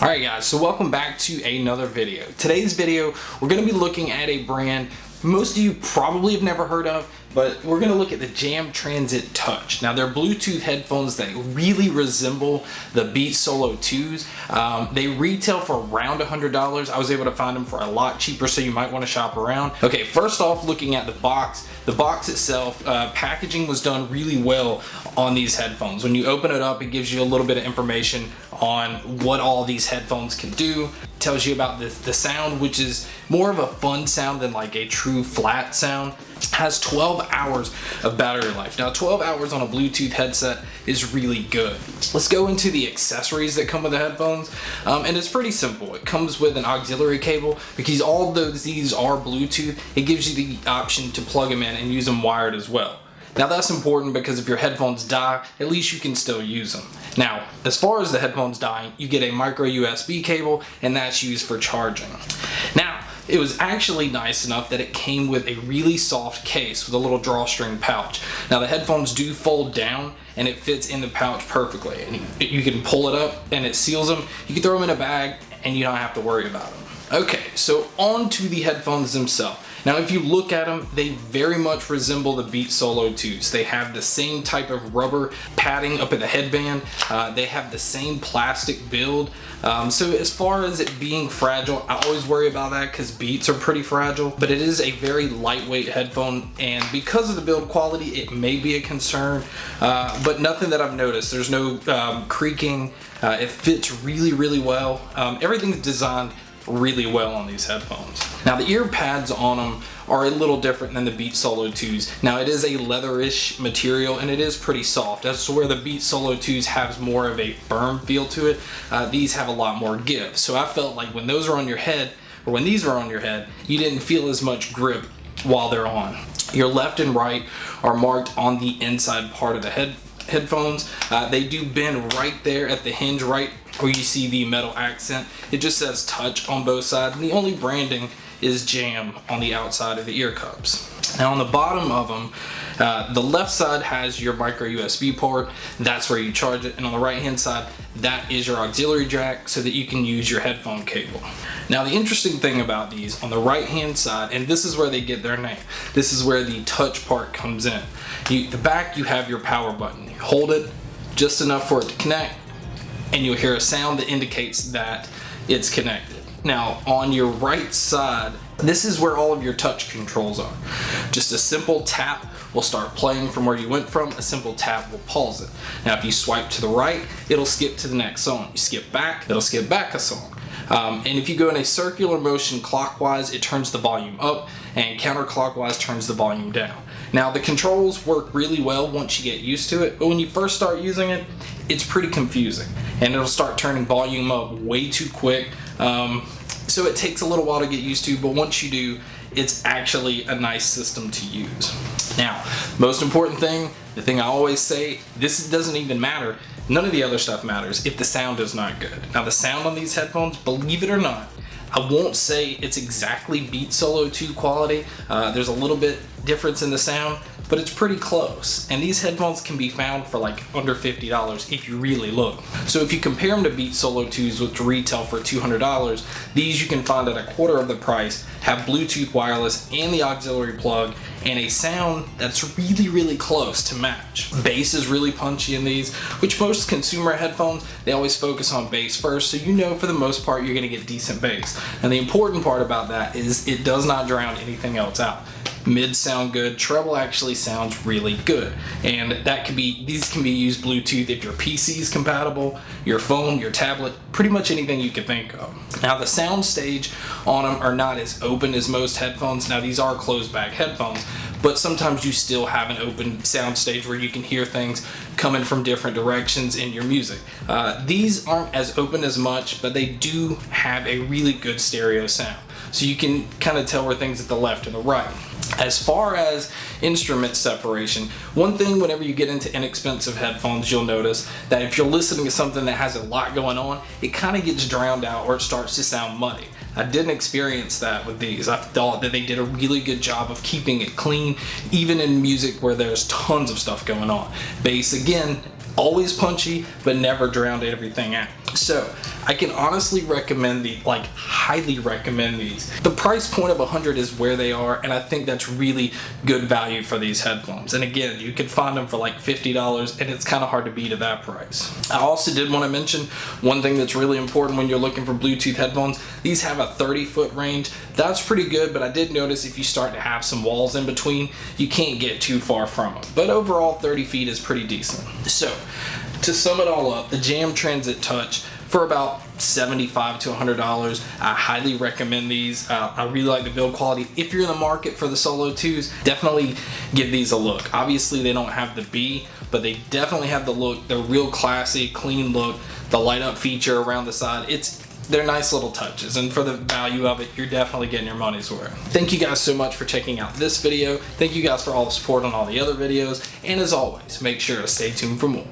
Alright guys, so welcome back to another video. Today's video, we're going to be looking at a brand most of you probably have never heard of, but we're going to look at the Jam Transit Touch. Now they're Bluetooth headphones that really resemble the Beats Solo 2s. They retail for around $100. I was able to find them for a lot cheaper, so you might want to shop around. Okay, first off, looking at the box itself, packaging was done really well on these headphones. When you open it up, it gives you a little bit of information on what all these headphones can do. It tells you about the sound, which is more of a fun sound than like a true flat sound. Has 12 hours of battery life. Now 12 hours on a Bluetooth headset is really good. Let's go into the accessories that come with the headphones, and it's pretty simple. It comes with an auxiliary cable. Because although these are Bluetooth, it gives you the option to plug them in and use them wired as well. Now that's important because if your headphones die, at least you can still use them. Now, as far as the headphones dying, you get a micro USB cable, and that's used for charging. Now, it was actually nice enough that it came with a really soft case with a little drawstring pouch. Now the headphones do fold down and it fits in the pouch perfectly. And you can pull it up and it seals them. You can throw them in a bag and you don't have to worry about them. Okay, so on to the headphones themselves. Now if you look at them, they very much resemble the Beats Solo 2s. They have the same type of rubber padding up at the headband. They have the same plastic build. So as far as it being fragile, I always worry about that because Beats are pretty fragile, but it is a very lightweight headphone, and because of the build quality, it may be a concern, but nothing that I've noticed. There's no creaking. It fits really, really well. Everything's designed really well on these headphones. Now the ear pads on them are a little different than the Beats Solo 2s. Now it is a leatherish material and it is pretty soft. That's where the Beats Solo 2s has more of a firm feel to it. These have a lot more give. So I felt like when those are on your head, or when these are on your head, you didn't feel as much grip while they're on. Your left and right are marked on the inside part of the headphones. They do bend right there at the hinge, right where you see the metal accent. It just says Touch on both sides, and the only branding is Jam on the outside of the ear cups. Now on the bottom of them, the left side has your micro USB port. That's where you charge it, and on the right hand side, that is your auxiliary jack so that you can use your headphone cable. Now the interesting thing about these, on the right hand side, and this is where they get their name, this is where the touch part comes in. The back, you have your power button. You hold it just enough for it to connect, and you'll hear a sound that indicates that it's connected. Now on your right side, this is where all of your touch controls are. Just a simple tap will start playing from where you went from. A simple tap will pause it. Now if you swipe to the right, it'll skip to the next song. You skip back, it'll skip back a song. And if you go in a circular motion clockwise, it turns the volume up, and counterclockwise turns the volume down. Now the controls work really well once you get used to it, but when you first start using it, it's pretty confusing, and it'll start turning volume up way too quick. So it takes a little while to get used to, but once you do, it's actually a nice system to use. Now, most important thing, the thing I always say, this doesn't even matter. None of the other stuff matters if the sound is not good. Now the sound on these headphones, believe it or not, I won't say it's exactly Beats Solo 2 quality. There's a little bit difference in the sound, but it's pretty close. And these headphones can be found for like under $50 if you really look. So if you compare them to Beats Solo 2s, which retail for $200, these you can find at a quarter of the price, have Bluetooth wireless and the auxiliary plug, and a sound that's really, really close to match. Bass is really punchy in these, which most consumer headphones, they always focus on bass first, so you know for the most part you're gonna get decent bass. And the important part about that is it does not drown anything else out. Mids sound good, treble actually sounds really good, and these can be used Bluetooth if your PC is compatible, your phone, your tablet, pretty much anything you can think of. Now the sound stage on them are not as open as most headphones. Now these are closed back headphones, but sometimes you still have an open sound stage where you can hear things coming from different directions in your music. These aren't as open as much, but they do have a really good stereo sound. So you can kind of tell where things at the left and the right. As far as instrument separation, one thing whenever you get into inexpensive headphones, you'll notice that if you're listening to something that has a lot going on, it kind of gets drowned out or it starts to sound muddy. I didn't experience that with these. I thought that they did a really good job of keeping it clean, even in music where there's tons of stuff going on. Bass, again, always punchy, but never drowned everything out. So I can honestly recommend highly recommend these. The price point of $100 is where they are, and I think that's really good value for these headphones. And again, you can find them for like $50, and it's kind of hard to beat at that price. I also did want to mention one thing that's really important when you're looking for Bluetooth headphones. These have a 30-foot range. That's pretty good, but I did notice if you start to have some walls in between, you can't get too far from them. But overall, 30 feet is pretty decent. So, to sum it all up, the Jam Transit Touch for about $75 to $100. I highly recommend these. I really like the build quality. If you're in the market for the Solo 2s, definitely give these a look. Obviously, they don't have the B, but they definitely have the look. They're real classy, clean look. The light up feature around the side, they're nice little touches, and for the value of it, you're definitely getting your money's worth. Thank you guys so much for checking out this video. Thank you guys for all the support on all the other videos, and as always, make sure to stay tuned for more.